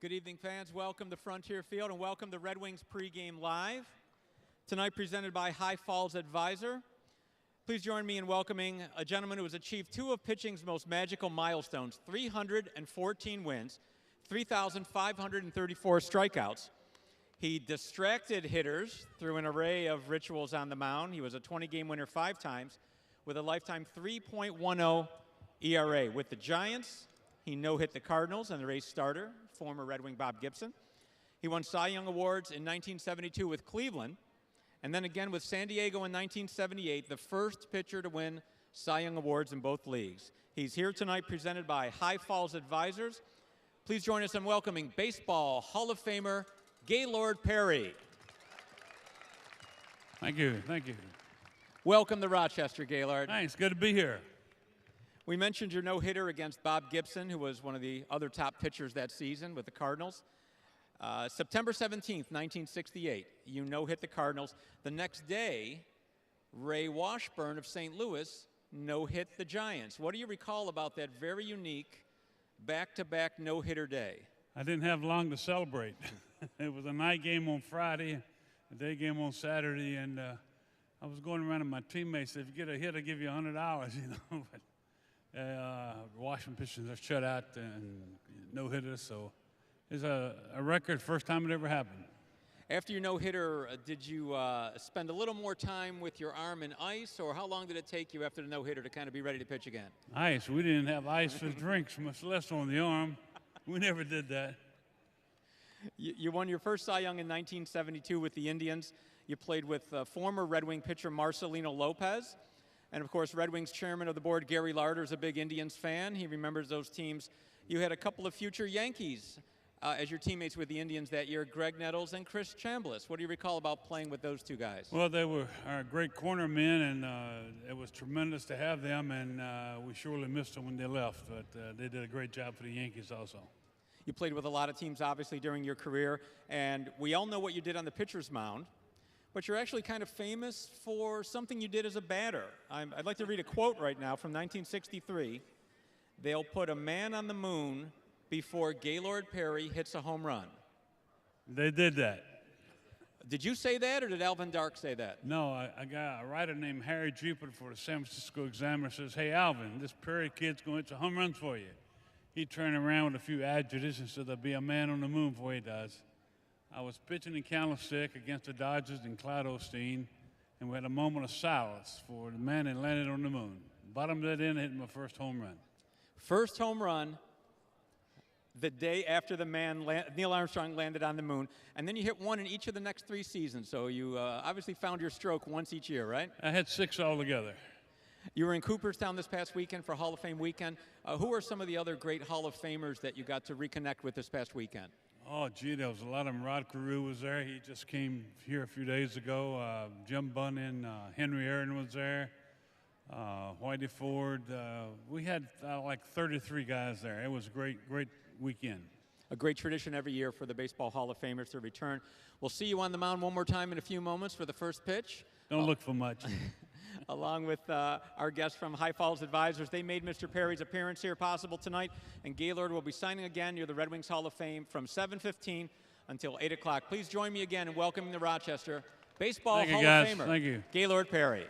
Good evening, fans. Welcome to Frontier Field and welcome to Red Wings pregame live. Tonight presented by High Falls Advisor. Please join me in welcoming a gentleman who has achieved two of pitching's most magical milestones, 314 wins, 3,534 strikeouts. He distracted hitters through an array of rituals on the mound. He was a 20-game winner 5 times with a lifetime 3.10 ERA. With the Giants, he no-hit the Cardinals and the Rays starter, former Red Wing Bob Gibson. He won Cy Young Awards in 1972 with Cleveland, and then again with San Diego in 1978, the first pitcher to win Cy Young Awards in both leagues. He's here tonight presented by High Falls Advisors. Please join us in welcoming Baseball Hall of Famer Gaylord Perry. Thank you, thank you. Welcome to Rochester, Gaylord. Thanks, good to be here. We mentioned your no-hitter against Bob Gibson, who was one of the other top pitchers that season with the Cardinals. September 17th, 1968, you no-hit the Cardinals. The next day, Ray Washburn of St. Louis no-hit the Giants. What do you recall about that very unique back-to-back no-hitter day? I didn't have long to celebrate. It was a night game on Friday, a day game on Saturday, and I was going around to my teammates, said, if you get a hit, I'll give you $100, you know. But, Washington pitchers are shut out and no-hitters, so it's a record, first time it ever happened. After your no-hitter, did you spend a little more time with your arm in ice, or how long did it take you after the no-hitter to kind of be ready to pitch again? Ice. We didn't have ice for drinks, much less on the arm. We never did that. You won your first Cy Young in 1972 with the Indians. You played with former Red Wing pitcher Marcelino Lopez. And, of course, Red Wings chairman of the board, Gaylord, is a big Indians fan. He remembers those teams. You had a couple of future Yankees as your teammates with the Indians that year, Greg Nettles and Chris Chambliss. What do you recall about playing with those two guys? Well, they were our great corner men, and it was tremendous to have them, and we surely missed them when they left. But they did a great job for the Yankees also. You played with a lot of teams, obviously, during your career, and we all know what you did on the pitcher's mound. But you're actually kind of famous for something you did as a batter. I'd like to read a quote right now from 1963. They'll put a man on the moon before Gaylord Perry hits a home run. They did that. Did you say that, or did Alvin Dark say that? No, I got a writer named Harry Jupiter for the San Francisco Examiner says, hey, Alvin, this Perry kid's going to hit a home run for you. He turned around with a few adjectives and said there'll be a man on the moon before he does. I was pitching in Candlestick against the Dodgers in Clyde Osteen, and we had a moment of silence for the man that landed on the moon. Bottomed it in, hit my first home run. First home run the day after the man, Neil Armstrong, landed on the moon. And then you hit one in each of the next 3 seasons. So you obviously found your stroke once each year, right? I had 6 altogether. You were in Cooperstown this past weekend for Hall of Fame weekend. Who are some of the other great Hall of Famers that you got to reconnect with this past weekend? Oh, gee, there was a lot of them. Rod Carew was there. He just came here a few days ago. Jim Bunyan, Henry Aaron was there. Whitey Ford. We had like 33 guys there. It was a great weekend. A great tradition every year for the Baseball Hall of Famers to return. We'll see you on the mound one more time in a few moments for the first pitch. Don't look for much. Along with our guests from High Falls Advisors. They made Mr. Perry's appearance here possible tonight, and Gaylord will be signing again near the Red Wings Hall of Fame from 7:15 until 8 o'clock. Please join me again in welcoming the Rochester Baseball Hall of Famer, Thank you. Gaylord Perry.